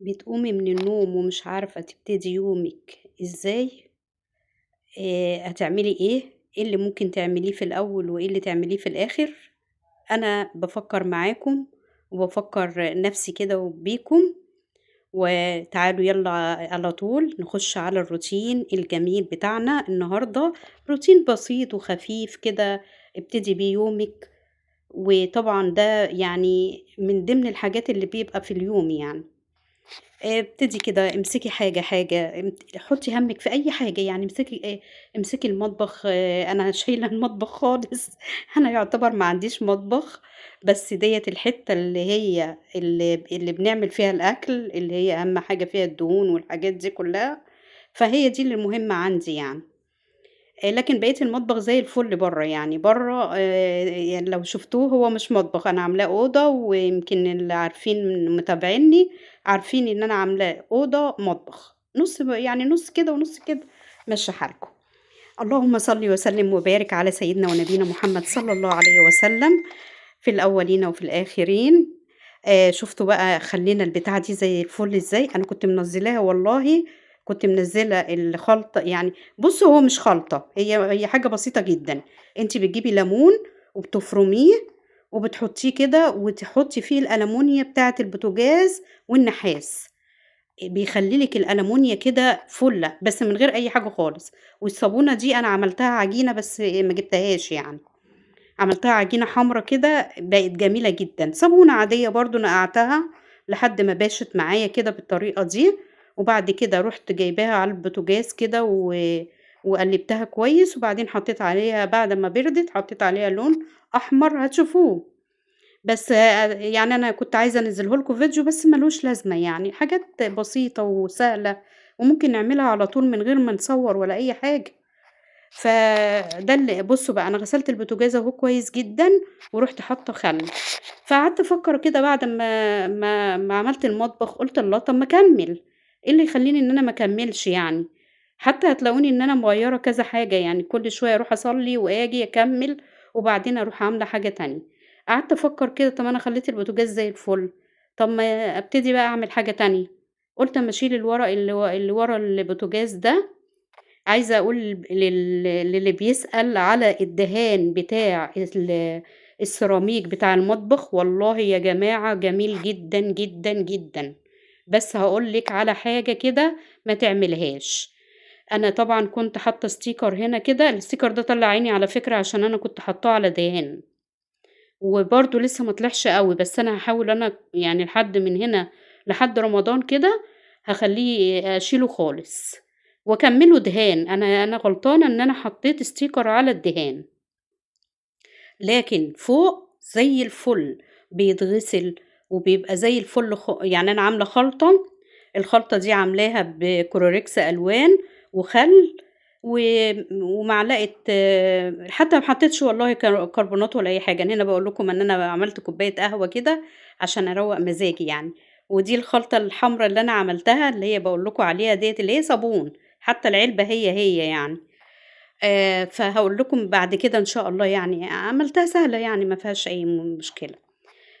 بتقومي من النوم ومش عارفة تبتدي يومِك إزاي، هتعملي إيه، إيه اللي ممكن تعمليه في الأول وإيه اللي تعمليه في الآخر؟ أنا بافكّر معاكم وبافكّر نَفْسي كده وبيكم، وتعالوا يالّا على طول نخُش على الروتين الجميل بتاعنا النهارده، روتين بسيط وخفيف كده ابتدي بيه يومِك، وطبعًا ده يعني من ضمن الحاجات اللي بيبقى في اليوم يعني. ابتدي كده امسكي حاجة، حُطّي هَمِّك في أي حاجة، يعني امسكي المطبخ أنا شايلة المطبخ خالص، أنا يُعتبر ما عنديش مطبخ، بس ديّة الحتّة اللي هي اللي بنعمل فيها الأكل، اللي هي أهم حاجة فيها الدهون والحاجات دي كلّها، فهي دي اللي مهمة عندي يعني. لكن بقية المطبخ زي الفل برّه، يعني برّه يعني لو شفتوه هو مش مطبخ، أنا عاملاه أوضة ويمكن اللي عارفين متابعينّي عارفين إن أنا عاملاه أوضة مطبخ، يعني نُص كده ونُص كده، مشّي حالكم. اللهم صل وسلم وبارك على سيدنا ونبينا محمد صلى الله عليه وسلم، في الأولين وفي الآخرين. شُفتوا بقى خلّينا البتاعة دي زي الفل إزاي، أنا كنت منزّلاها والله، كنت منزّلة الخلطة يعني بُصّوا هو مش خلطة، هي حاجة بسيطة جدًا، أنتِ بتجيبي ليمون وبتفرميه وبتحطّيه كده وتحطّي فيه الألمونيا بتاعة البوتاجاز والنحاس، بيخلّي لِك الألمونيا كده فُلّة، بس من غير أي حاجة خالص، والصابونة دي أنا عملتها عجينة بس ما جبتهاش يعني. عملتها عجينة حمرا كده بقت جميلة جدًا، صابونة عادية برضه نقعتها لحد ما باشت معايا كده بالطريقة دي، وبعد كده رُحت جايباها على البوتاجاز كده وقلّبتها كويس، وبعدين حطيت عليها بعد ما بردت حطيت عليها لون أحمر هتشوفوه، بس يعني أنا كنت عايزة أنزّله لكم فيديو بس ما لوش لازمة يعني، حاجات بسيطة وسهلة وممكن نعملها على طول من غير ما نصوّر ولا أي حاجة. فده اللي بُصّوا بقى أنا غسلت البوتاجاز أهو كويس جدًا، ورُحت حاطة خَل، فقعدت أفكّر كده بعد ما عملت المطبخ قُلت الله طَب ما أكمّل، إيه اللي يخلّيني إن أنا ما أكمّلش يعني؟ حتى هتلاقوني إن أنا مغيّرة كذا حاجة، يعني كل شوية أروح أصلّي وآجي أكمّل، وبعدين أروح عاملة حاجة تانية. قعدت أفكّر كده طَب أنا خلّيت البوتاجاز زي الفل، طَب ما أبتدي بقى أعمل حاجة تانية، قُلت أمّا أشيل الورق اللي ورا البوتاجاز ده عايزة أقول للي بيسأل على الدهان بتاع السيراميك بتاع المطبخ، والله يا جماعة جميل جدًا، جدًا، جدًا، بس هاقول لِك على حاجة كده ما تعمليهاش، أنا طبعًا كنت حاطة sticker هنا كده، الsticker ده طلّع عيني على فكرة عشان أنا كنت حاطاه على دهان، وبرضه لسه ما طلعش أوي، بس أنا هاحاول أنا يعني لحد من هنا لحد رمضان كده هاخلّيه أشيله خالص، وأكمّله دهان، أنا غلطانة إن أنا حطيت sticker على الدهان، لكن فوق زي الفل، بيتغسل وبيبقى زي الفل يعني أنا عاملة خلطة، الخلطة دي عاملاها بكلوريكس ألوان وخل و ومعلقة حتى ما حطيتش والله كربونات ولا أي حاجة، أنا هنا باقول لكم إن أنا عملت كوباية قهوة كده عشان أروّق مزاجي يعني، ودي الخلطة الحمرا اللي أنا عملتها اللي هي باقول لكم عليها ديّة اللي هي صابون، حتى العلبة هي يعني. فهاقول لكم بعد كده إن شاء الله يعني، عملتها سهلة يعني ما فيهاش أي مشكلة،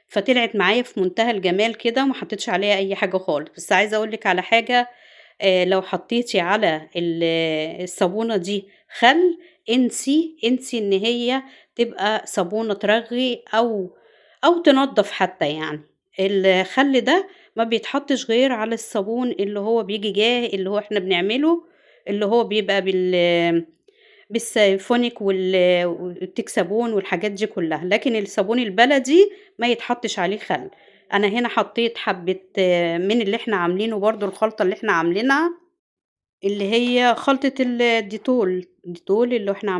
فطلعت معايا في منتهى الجمال كده وما حطيتش عليها أي حاجة خالص، بس عايزة أقول لِك على حاجة، لو حطيتِ على الصابونة دي خَل انسي إن هي تبقى صابونة ترغّي أو تنضّف حتى يعني، الخَل ده ما بيتحطش غير على الصابون اللي هو بييجي اللي هو إحنا بنعمله، اللي هو بيبقى بالسيفونيك والتكسابون والحاجات دي كلّها، لكن الصابون البلدي ما يتحطّش عليه خَل. أنا هنا حطّيت حبّة من اللي إحنا عاملينه برضه الخلطة اللي إحنا عاملينها، اللي هي خلطة الديتول اللي إحنا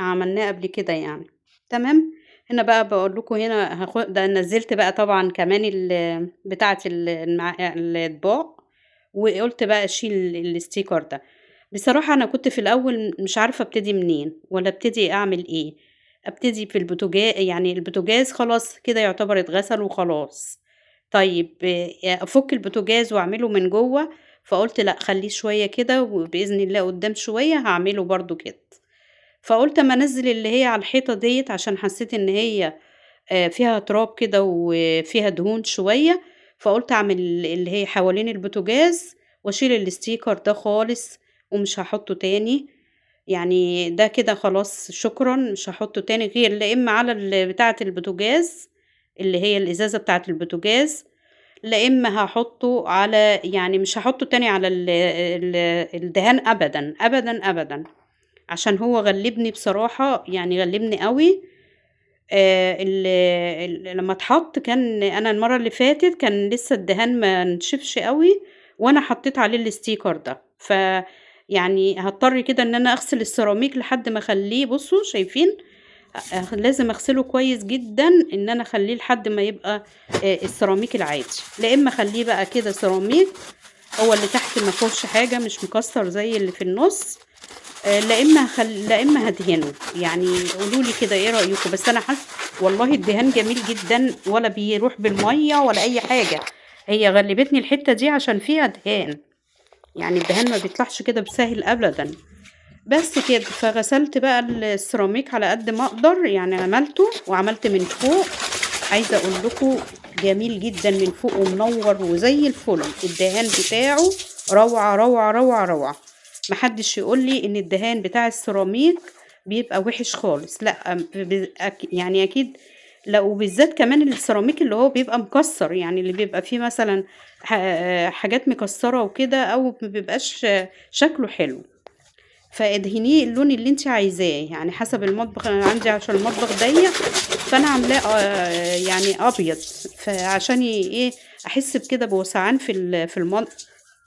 عملناه قبل كده يعني، تمام؟ هنا بقى باقول لكم هنا ده نزّلت بقى طبعًا كمان بتاعة الأطباق، وقُلت بقى أشيل الsticker ده. بصراحة أنا كنت في الأول مش عارفة أبتدي منين، والّا أبتدي أعمل إيه، أبتدي في يعني البوتاجاز خلاص كده يعتبر اتغسل وخلاص، طيب أفُك البوتاجاز وأعمله من جوّه، فقُلت لأ خلّيه شوية كده وبإذن الله قدّام شوية هاعمله برضه كده، فقُلت أمّا أنزّل اللي هي على الحيطة ديّة عشان حسّيت إن هي فيها تراب كده وفيها دهون شوية، فقُلت أعمل اللي هي حوالين البوتاجاز وأشيل الستيكر ده خالص ومش هاحطه تاني، يعني ده كده خلاص شكرًا مش هاحطه تاني غير لا إما على بتاعة البوتاجاز اللي هي الإزازة بتاعة البوتاجاز، لا إما هاحطه على يعني مش هاحطه تاني على الدهان أبدًا، أبدًا، أبدًا، عشان هو غلّبني بصراحة، يعني غلّبني أوي. ال لمّا اتحط كان أنا المَرّة اللي فاتت كان لسه الدهان ما نشفش أوي وأنا حطيت عليه الستيكر ده، يعني هاضطر كده إن أنا أغسل السيراميك لحد ما أخلّيه بُصّوا شايفين؟ لازم أغسله كويس جدًا إن أنا أخلّيه لحد ما يبقى السيراميك العادي، لا إما أخلّيه بقى كده سيراميك هو اللي تحت ما فيهوش حاجة مش مكسّر زي اللي في النُص، لا إما هادهنه، يعني قولوا لي كده إيه رأيكم؟ بس أنا والله الدهان جميل جدًا ولا بيروح بالمَيّة ولا أي حاجة، هي غلّبتني الحتّة دي عشان فيها دهان، يعني الدهان ما بيطلعش كده بساهل أبدًا، بس كده. فغسلت بقى السيراميك على قد ما أقدر، يعني عملته وعملت من فوق، عايزة أقول لكم جميل جدًا من فوق ومنوّر وزي الفل، الدهان بتاعه روعة، روعة، روعة، روعة. ما حدش يقول لي إن الدهان بتاع السيراميك بيبقى وِحِش خالص، لأ، يعني أكيد لأ، وبالذات كمان السيراميك اللي هو بيبقى مكسّر، يعني اللي بيبقى فيه مثلًا حاجات مكسّرة وكده أو ما بيبقاش شكله حلو. فادهنيه اللون اللي أنتِ عايزاه، يعني حسب المطبخ، أنا عندي عشان المطبخ ضيّق فأنا عاملاه يعني أبيض، فعشان إيه، أحس بكده بوسعان في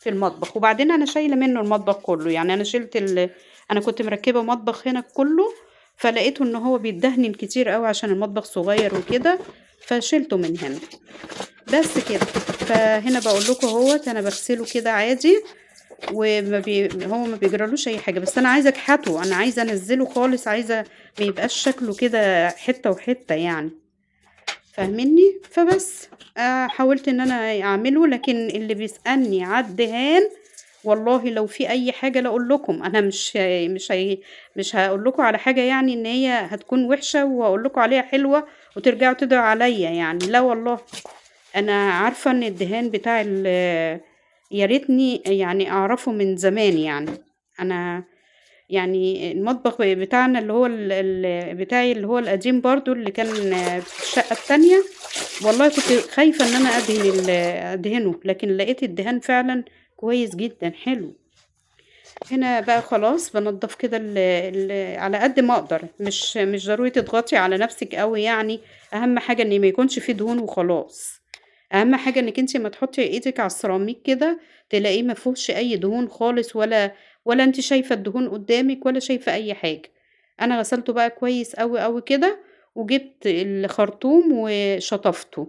المطبخ، وبعدين أنا شايلة منه المطبخ كلّه، يعني أنا شِلت أنا كنت مركبة مطبخ هنا كلّه، فلقيته إن هو بيتدهن كتير أوي عشان المطبخ صغير وكده، فشِلته من هنا، بس كده. فهنا باقول لكم أهوّة أنا باغسله كده عادي هو ما بيجرالوش أي حاجة، بس أنا عايزة أكحته، أنا عايزة أنزّله خالص، عايزة ما يبقاش شكله كده حتّة وحتّة يعني، فاهمينّي؟ فبس، حاولت إن أنا أعمله، لكن اللي بيسألني على الدهان والله لو في أي حاجة لا أقول لكم، أنا مش هاقول لكم على حاجة يعني إن هي هتكون وحشة وأقول لكم عليها حلوة وترجعوا تدعوا عليّا يعني، لا والله. أنا عارفة إن الدهان بتاع يا ريتني يعني أعرفه من زمان يعني، أنا يعني المطبخ بتاعنا اللي هو بتاعي اللي هو القديم برضه اللي كان في الشقة التانية، والله كنت خايفة إن أنا أدهنه، لكن لقيت الدهان فعلًا كويس جدًا حلو. هنا بقى خلاص بانضّف كده ال ال على قد ما أقدر، مش ضروري تضغطي على نفسِك أوي يعني، أهم حاجة إن ما يكونش في دهون وخلاص، أهم حاجة إنِّك أنتِ أمّا تحطّي إيدِك على السيراميك كده تلاقيه ما فيهوش أي دهون خالص ولا أنتِ شايفة الدهون قدّامِك ولا شايفة أي حاجة. أنا غسلته بقى كويس أوي، أوي كده وجِبت الخرطوم وشطفته،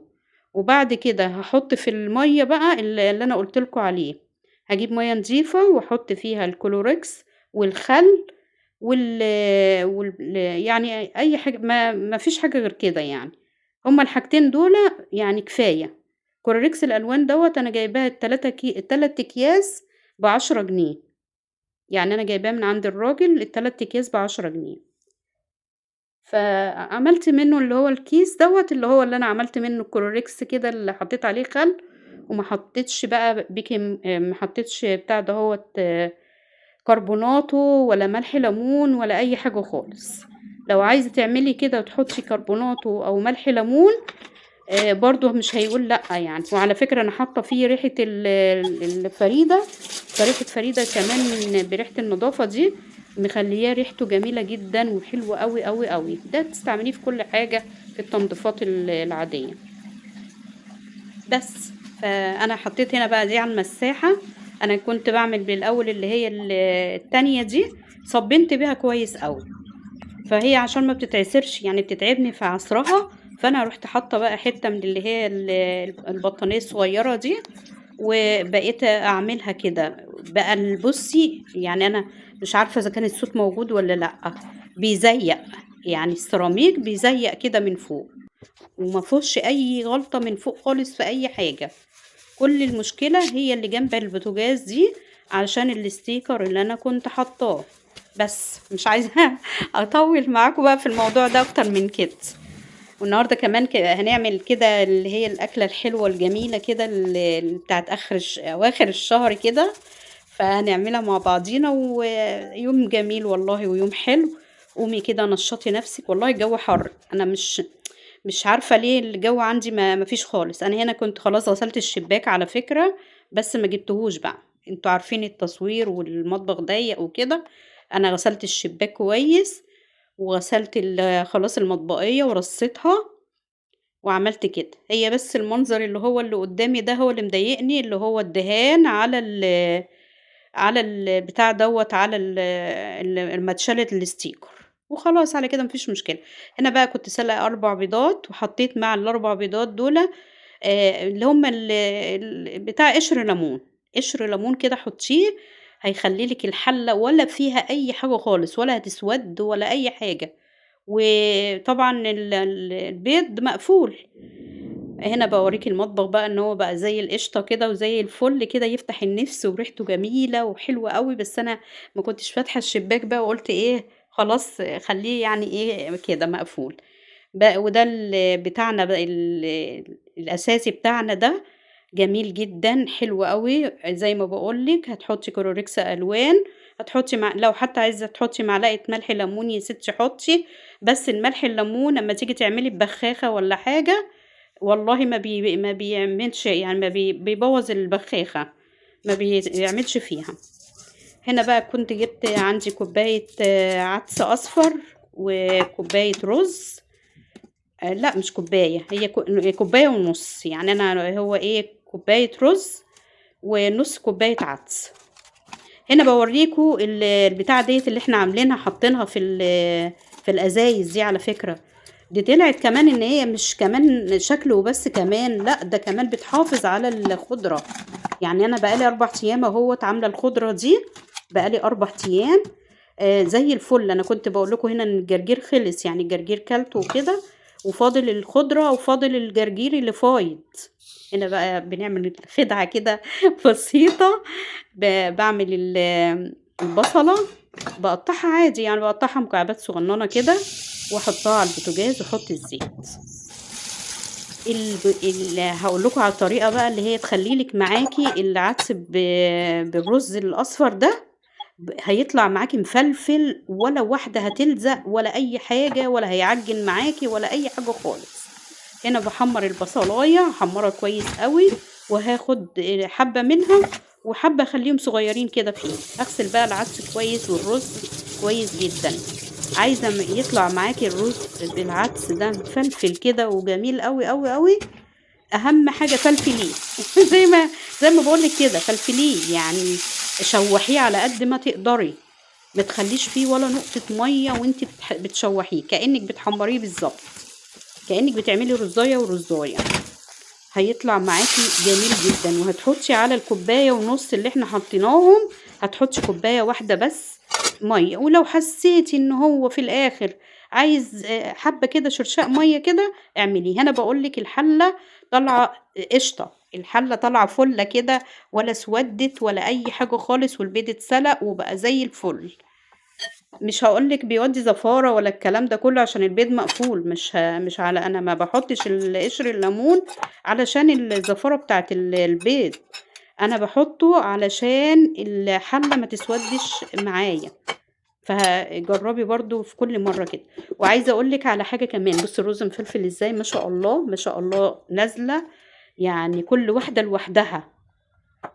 وبعد كده هاحط في المَيّة بقى اللي أنا قُلت لكم عليه. هاجيب مَيّة نضيفة وأحط فيها الكلوركس والخل وال وال يعني أي حاجة، ما فيش حاجة غير كده يعني، هُم الحاجتين دُولة يعني كفاية. كلوركس الألوان دوّة أنا جايباه ال3 أكياس ب10 جنيه، يعني أنا جايباه من عند الراجل ال3 أكياس ب10 جنيه. فعملت منّه اللي هو الكيس دوّة اللي أنا عملت منّه الكلوركس كده اللي حطيت عليه خَل، وما حطيتش بقى ما حطيتش بتاع دهوّة كربوناتو ولا ملح ليمون ولا أي حاجة خالص. لو عايزة تعملي كده وتحطي كربوناتو أو ملح ليمون برضه مش هيقول لأ يعني، وعلى فكرة أنا حاطة فيه ريحة الفريدة، فريحة فريدة كمان بريحة النضافة دي، مخلياه ريحته جميلة جدًا وحلو أوي، أوي، أوي، ده بتستعمليه في كل حاجة في التنضيفات العادية. بس، فأنا حطيت هنا بقى دي على المساحة، أنا كنت باعمل بالأول اللي هي التانية دي، صبّنت بيها كويس أوي. فهي عشان ما بتتعصرش يعني بتتعبني في عصرها، فأنا رُحت حاطة بقى حتة من اللي هي البطانية الصغيرة دي، وبقيت أعملها كده، بقى بُصّي يعني أنا مش عارفة إذا كان الصوت موجود والّا لأ، بيزيّق، يعني السيراميك بيزيّق كده من فوق، وما فيهوش أي غلطة من فوق خالص في أي حاجة، كل المشكلة هي اللي جنب البوتاجاز دي علشان الsticker اللي أنا كنت حاطاه، بس مش عايزة أطوّل معاكم بقى في الموضوع ده أكتر من كده، والنهارده كمان هنعمل كده اللي هي الأكلة الحلوة الجميلة كده بتاعة أواخر الشهر كده، فهنعملها مع بعضينا ويوم جميل والله ويوم حلو. قومي كده نشطي نفسك، والله الجو حر، أنا مش عارفة ليه الجو عندي ما فيش خالص. أنا هنا كنت خلاص غسلت الشباك على فكرة، بس ما جبتهوش بقى، انتوا عارفين التصوير والمطبخ ضيق وكده. أنا غسلت الشباك كويس، وغسلت خلاص المطبقية ورصيتها وعملت كده. هي بس المنظر اللي قدامي ده هو اللي مضايقني، اللي هو الدهان على البتاع دوت، على لما اتشالت الستيكر، وخلاص على كده مفيش مشكلة. هنا بقى كنت سلقة 4 بيضات، وحطيت مع ال4 بيضات دول اللي هم بتاع قشر ليمون كده حطيه، هيخلي لك الحلة ولا فيها أي حاجة خالص، ولا هتسود ولا أي حاجة. وطبعا البيض مقفول. هنا باوريكِ المطبخ بقى إن هو بقى زي القشطة كده وزي الفل كده، يفتح النِفس وريحته جميلة وحلوة أوي. بس أنا ما كنتش فاتحة الشباك بقى، وقُلت إيه خلاص خلّيه يعني إيه كده مقفول. وده بتاعنا بقى الأساسي بتاعنا ده، جميل جدًا، حلو أوي. زي ما باقول لِك هتحطّي كلوريكس ألوان، هتحطّي لو حتى عايزة تحطّي معلقة ملح ليمون يا ستي حطّي. بس الملح الليمون أمّا تيجي تعملي ببخاخة والّا حاجة، والله ما بيعملش، يعني ما بيبوّظ البخاخة، ما بيعملش فيها. هنا بقى كنت جِبت عندي كوباية عدس أصفر، وكوباية رُز. لأ مش كوباية، هي كوباية ونُص، يعني أنا هو إيه كوباية رُز ونُص كوباية عدس. هنا باورّيكم البتاعة ديّة اللي إحنا عاملينها، حاطينها في الأزايز دي على فكرة. دي طلعت كمان إن هي مش كمان شكل وبس كمان، لأ ده كمان بتحافظ على الخضرة. يعني أنا بقى لي 4 أيام أهوّة عاملة الخضرة دي، بقى لي 4 أيام زي الفل. أنا كنت باقول لكم هنا إن الجرجير خلص، يعني الجرجير كلته وكده، وفاضل الخضرة وفاضل الجرجير اللي فايض. هنا بقى بنعمل خدعة كده بسيطة. باعمل البصلة، باقطّعها عادي، يعني باقطّعها مكعبات صغنّنة كده، واحطها على البوتاجاز واحط الزيت. هاقول لكم على الطريقة بقى اللي هي تخلّي لِك معاكِ العدس بالرز الأصفر ده، هيطلع معاكِ مفلفل، ولا واحدة هتلزق ولا أي حاجة، ولا هيعجِّن معاكِ ولا أي حاجة خالص. هنا باحمّر البصلاية، هاحمّرها كويس أوي، وهاخد حبّة منها وحبّة أخلّيهم صغيّرين كده فيه. هاغسل بقى العدس كويس والرز كويس جدًا. عايزة يطلع معاكِ الرز بالعدس ده مفلفل كده وجميل أوي، أوي، أوي. أهم حاجة فلفليه زي ما باقول لِك كده فلفليه، يعني شوّحيه على قد ما تقدري، ما تخلّيش فيه ولا نقطة مَيّة وأنتِ بتشوّحيه، كإنِّك بتحمّريه بالضبط، كإنِّك بتعملي رُزّاية ورُزّاية. هيطلع معاكِ جميل جدًا. وهتحطّي على الكوباية ونُص اللي إحنا حطيناهم، هتحطّي كوباية واحدة بس مَيّة. ولو حسّيتِ إن هو في الآخر عايز حبّة كده شرشاء مَيّة كده اعمليه. هنا باقول لِك الحلة طالعة قشطة، الحلة طالعة فُلّة كده، ولا اسودِّت ولا أي حاجة خالص، والبيض اتسلق وبقى زي الفُل. مش هاقول لِك بيودّي زفارة ولا الكلام ده كلّه، عشان البيض مقفول، مش على، أنا ما باحطّش قشر الليمون علشان الزفارة بتاعة البيض، أنا باحطّه علشان الحلة ما تسودّش معايا. فجرّبي برضه في كل مرّة كده. وعايزة أقول لِك على حاجة كمان، بُصّي الرز مفلفل إزاي، ما شاء الله، ما شاء الله نازلة، يعني كل واحدة لوحدها.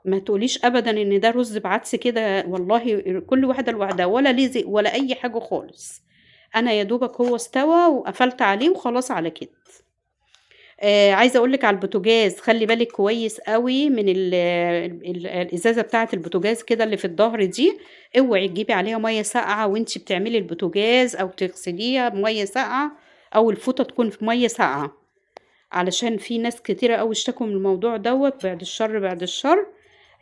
ما تقوليش أبدًا إن ده رز بعدس كده، والله كل واحدة لوحدها، ولا لزق ولا أي حاجة خالص. أنا يا دوبك هو استوى وقفلت عليه وخلاص على كده. عايزة أقول لِك على البوتاجاز خلّي بالِك كويس أوي من الإزازة بتاعة البوتاجاز كده اللي في الضهر دي، اوعي تجيبي عليها مَيّة ساقعة وأنتِ بتعملي البوتاجاز، أو تغسليها بمَيّة ساقعة، أو الفوطة تكون في مَيّة ساقعة، علشان في ناس كتيرة أوي اشتكوا من الموضوع دوّة، بعد الشر، بعد الشر.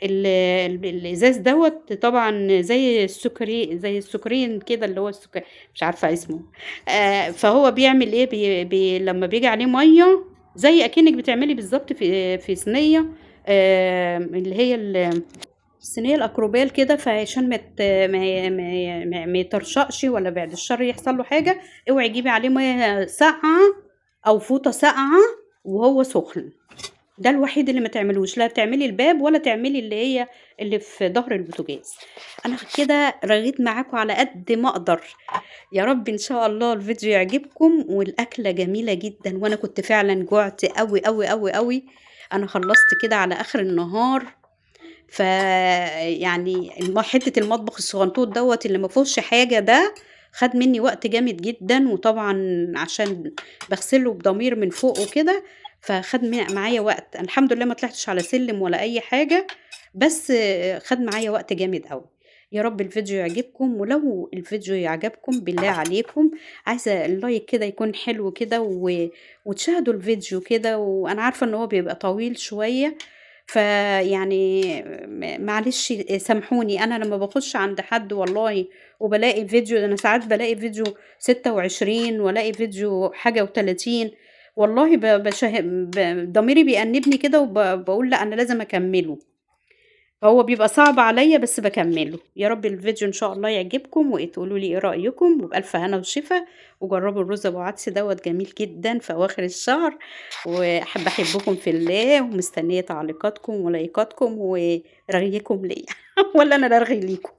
الإزاز دوّة طبعًا زي السُكرين كده، اللي هو مش عارفة اسمه. فهو بيعمل إيه، لمّا بييجي عليه مَيّة، زي أكنِّك بتعملي بالضبط في صينية، اللي هي الصينية الأكروبال كده، فعشان ما ت ما ي ما ي ما ما يطرشقش، ولا بعد الشر يحصل له حاجة، اوعي تجيبي عليه مَيّة ساقعة أو فوطة ساقعة وهو سخن، ده الوحيد اللي ما تعملوش، لا تعملي الباب ولا تعملي اللي في ضهر البوتاجاز. أنا كده رغيت معاكم على قد ما أقدر. يا رب إن شاء الله الفيديو يعجبكم، والأكلة جميلة جدًا، وأنا كنت فعلًا جُعت أوي، أوي، أوي، أوي. أنا خلّصت كده على آخر النهار، فيعني حتّة المطبخ الصغنطوط دوّة اللي ما فيهوش حاجة ده، خَد منّي وقت جامد جدًا، وطبعًا عشان باغسله بضمير من فوق وكده، فخَد معايا وقت. أنا الحمد لله ما طلعتش على سلِّم ولا أي حاجة، بس خَد معايا وقت جامد أوي. يا رب الفيديو يعجبكم، ولو الفيديو عجبكم بالله عليكم عايزة اللايك كده يكون حلو كده وتشاهدوا الفيديو كده، وأنا عارفة إن هو بيبقى طويل شوية، فيعني معلش سامحوني. أنا لمّا باخش عند حد والله وبالاقي فيديو، ده أنا ساعات بالاقي فيديو 26 والاقي فيديو حاجة و30، والله ضميري بيأنبني كده باقول لأ أنا لازم أكمّله. هو بيبقى صعب عليّا بس باكمّله. يا رب الفيديو إن شاء الله يعجبكم وتقولوا لي إيه رأيكم، وبألف هنا وشفا، وجرّبوا الرز أبو عدس دوّة جميل جدًا في أواخر الشهر، باحبكم في الله ومستنية تعليقاتكم ولايكاتكم ورغيكم ليّا والّا أنا اللي أرغي ليكم؟